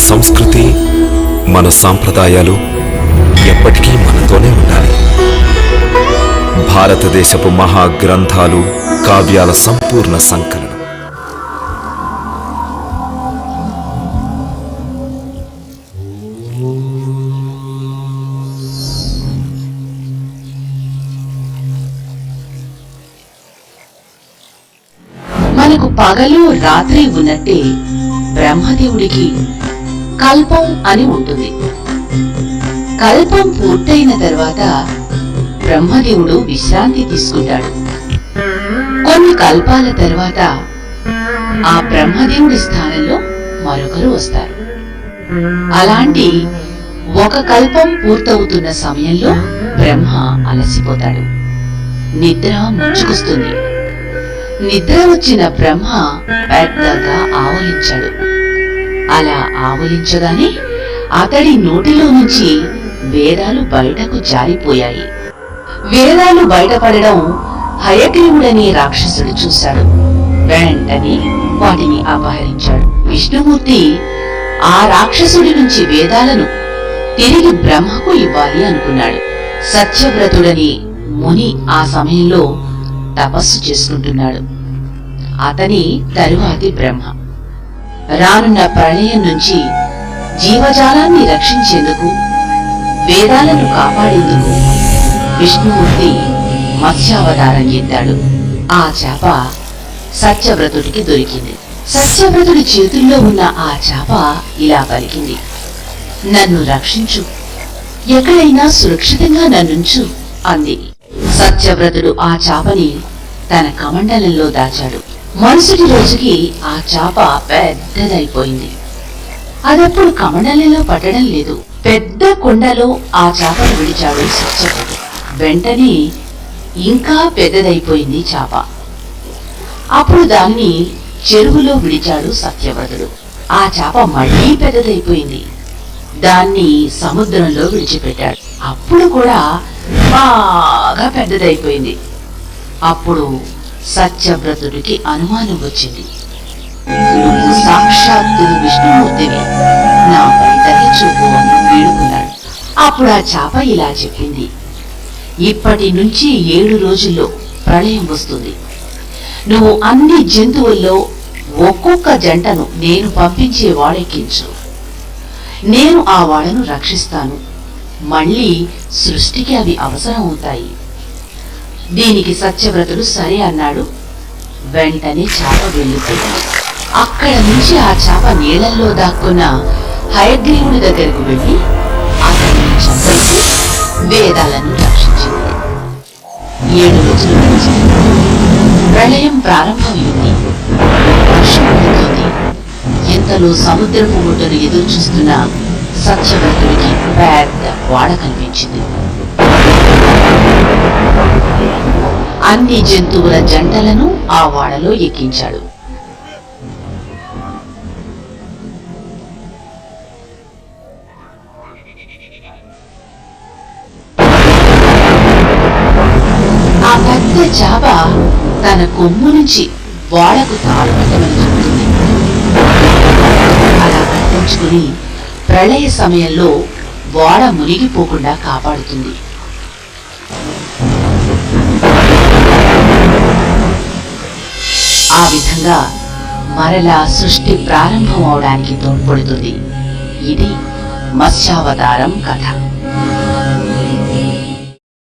సంస్కృతి, మన సాంప్రదాయాలు ఎప్పటికీ మనతోనే ఉండాలి. భారతదేశపు మహాగ్రంథాలు, కావ్యాల సంపూర్ణ సంకలనం. మనకు పగలు రాత్రి ఉన్నట్టే బ్రహ్మదేవుడికి కల్పం అని ఉంటుంది. కల్పం పూర్తయిన తర్వాత బ్రహ్మదేవుడు విశ్రాంతి తీసుకుంటాడు. కొన్ని కల్పాల తర్వాత ఆ బ్రహ్మదేవుడి స్థానంలో మరొకరు వస్తారు. అలాంటి ఒక కల్పం పూర్తవుతున్న సమయంలో బ్రహ్మ అలసిపోతాడు. నిద్ర ముంచుకొస్తుంది. నిద్ర వచ్చిన బ్రహ్మ పెద్దగా ఆవలించాడు. అలా ఆవలించగానే అతడి నోటిలో నుంచి వేదాలు బయటకు జారిపోయాయి. వేదాలు బయటపడడం హయగ్రీవుడనే రాక్షసుడు చూశాడు. వెంటనే వాటిని అపహరించాడు. విష్ణుమూర్తి ఆ రాక్షసుడి నుంచి వేదాలను తిరిగి బ్రహ్మకు ఇవ్వాలి అనుకున్నాడు. సత్యవ్రతుడని ముని ఆ సమయంలో తపస్సు చేసుకుంటున్నాడు. అతని తరువాతి బ్రహ్మ. రానున్న ప్రళయం నుంచి జీవజాలాన్ని రక్షించేందుకు, వేదాలను కాపాడేందుకు విష్ణుమూర్తి మత్స్యావతారం ఎత్తాడు. ఆ చేప సత్యవ్రతుడికి దొరికింది. సత్యవ్రతుడి చేతుల్లో ఉన్న ఆ చేప ఇలా పలికింది, నన్ను రక్షించు, ఎక్కడైనా సురక్షితంగా నన్నుంచు అంది. సత్యవ్రతుడు ఆ చేపని తన కమండలంలో దాచాడు. మరుసటి రోజుకి ఆ చేప పెద్దదైపోయింది. అదప్పుడు కమండలంలో పట్టడం లేదు. పెద్ద కుండలో ఆ చేపను విడిచాడు సత్యవ్రతుడు. వెంటనే ఇంకా పెద్దదైపోయింది చేప. అప్పుడు దాన్ని చెరువులో విడిచాడు సత్యవ్రతుడు. ఆ చేప మళ్లీ పెద్దదైపోయింది. దాన్ని సముద్రంలో విడిచిపెట్టాడు. అప్పుడు కూడా బాగా పెద్దదైపోయింది. అప్పుడు సత్యవ్రతుడికి అనుమానం వచ్చింది, నువ్వు సాక్షాత్తు విష్ణుమూర్తివి, నాపై దయ చూపు అని వేడుకున్నాడు. అప్పుడు ఆ చేప ఇలా చెప్పింది, ఇప్పటి నుంచి 7 రోజుల్లో ప్రళయం వస్తుంది. నువ్వు అన్ని జంతువుల్లో ఒక్కొక్క జంటను నేను పంపించే వాడెక్కించు. నేను ఆ వాడను రక్షిస్తాను. మళ్ళీ సృష్టికి అవి అవసరం అవుతాయి. దీనికి సత్యవ్రతుడు సరే అన్నాడు. వెంటనే చేప వెళ్ళిపోయింది. అక్కడ నుంచి ఆ చేప నీళ్లలో దాక్కున్న హయగ్రీవుడి దగ్గరకు వెళ్ళి అతన్ని చంపేసి వేదాలను రక్షించింది. 7 రోజులు గడిచాయి. ప్రళయం ప్రారంభమైంది. వర్షం పడుతుంది. ఎంతలో సముద్రపు ఒడ్డును ఎదురు చూస్తున్న సత్యవ్రతుడికి పెద్ద వాడ కనిపించింది. అన్ని జంతువుల జంటలను ఆ వాడలో ఎక్కించాడు. ఆ పెద్ద చేప తన కొమ్ము నుంచి వాడకు తాడు కట్టమని చెబుతుంది. అలా కట్టించుకుని ప్రళయ సమయంలో వాడ మునిగిపోకుండా కాపాడుతుంది. ఆ విధంగా మరలా సృష్టి ప్రారంభం అవడానికి తోడ్పడుతుంది. ఇది మత్స్యావతారం కథ.